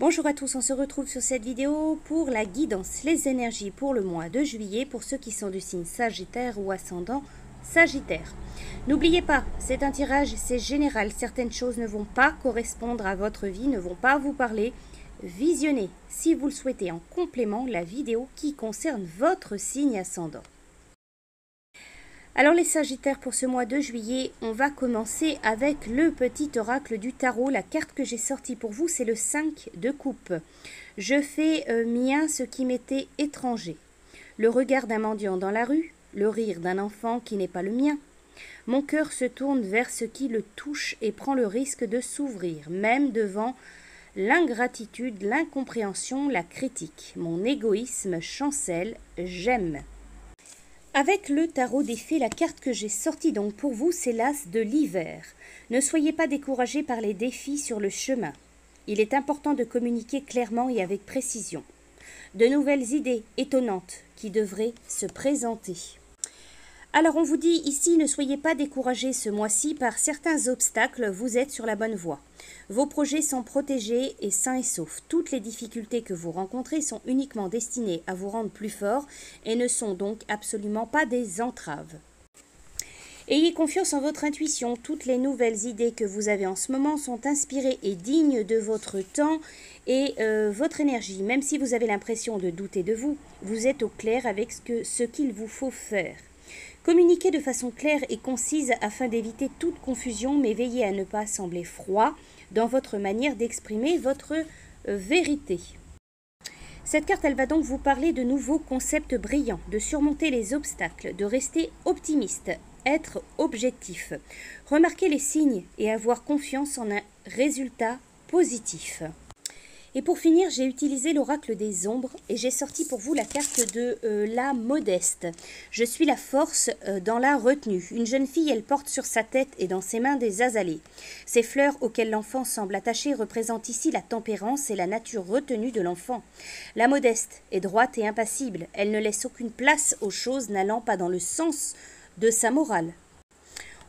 Bonjour à tous, on se retrouve sur cette vidéo pour la guidance, les énergies pour le mois de juillet pour ceux qui sont du signe Sagittaire ou ascendant Sagittaire. N'oubliez pas, c'est un tirage, c'est général, certaines choses ne vont pas correspondre à votre vie, ne vont pas vous parler. Visionnez, si vous le souhaitez, en complément la vidéo qui concerne votre signe ascendant. Alors les Sagittaires, pour ce mois de juillet, on va commencer avec le petit oracle du tarot. La carte que j'ai sortie pour vous, c'est le 5 de coupe. Je fais mien ce qui m'était étranger. Le regard d'un mendiant dans la rue, le rire d'un enfant qui n'est pas le mien. Mon cœur se tourne vers ce qui le touche et prend le risque de s'ouvrir, même devant l'ingratitude, l'incompréhension, la critique. Mon égoïsme chancelle, j'aime. Avec le tarot des fées, la carte que j'ai sortie donc pour vous, c'est l'as de l'hiver. Ne soyez pas découragés par les défis sur le chemin. Il est important de communiquer clairement et avec précision. De nouvelles idées étonnantes qui devraient se présenter. Alors on vous dit ici, ne soyez pas découragés ce mois-ci par certains obstacles, vous êtes sur la bonne voie. Vos projets sont protégés et sains et saufs. Toutes les difficultés que vous rencontrez sont uniquement destinées à vous rendre plus fort et ne sont donc absolument pas des entraves. Ayez confiance en votre intuition. Toutes les nouvelles idées que vous avez en ce moment sont inspirées et dignes de votre temps et votre énergie. Même si vous avez l'impression de douter de vous, vous êtes au clair avec ce qu'il vous faut faire. Communiquez de façon claire et concise afin d'éviter toute confusion, mais veillez à ne pas sembler froid dans votre manière d'exprimer votre vérité. Cette carte, elle va donc vous parler de nouveaux concepts brillants, de surmonter les obstacles, de rester optimiste, être objectif, remarquer les signes et avoir confiance en un résultat positif. Et pour finir, j'ai utilisé l'oracle des ombres et j'ai sorti pour vous la carte de la modeste. Je suis la force dans la retenue. Une jeune fille, elle porte sur sa tête et dans ses mains des azalées. Ces fleurs auxquelles l'enfant semble attaché représentent ici la tempérance et la nature retenue de l'enfant. La modeste est droite et impassible. Elle ne laisse aucune place aux choses n'allant pas dans le sens de sa morale.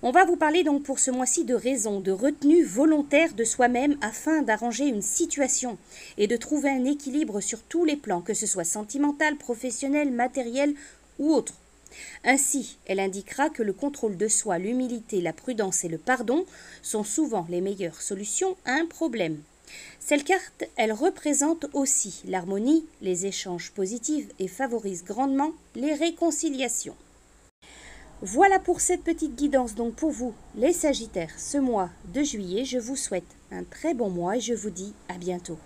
On va vous parler donc pour ce mois-ci de raison, de retenue volontaire de soi-même afin d'arranger une situation et de trouver un équilibre sur tous les plans, que ce soit sentimental, professionnel, matériel ou autre. Ainsi, elle indiquera que le contrôle de soi, l'humilité, la prudence et le pardon sont souvent les meilleures solutions à un problème. Cette carte, elle représente aussi l'harmonie, les échanges positifs et favorise grandement les réconciliations. Voilà pour cette petite guidance donc pour vous, les Sagittaires, ce mois de juillet. Je vous souhaite un très bon mois et je vous dis à bientôt.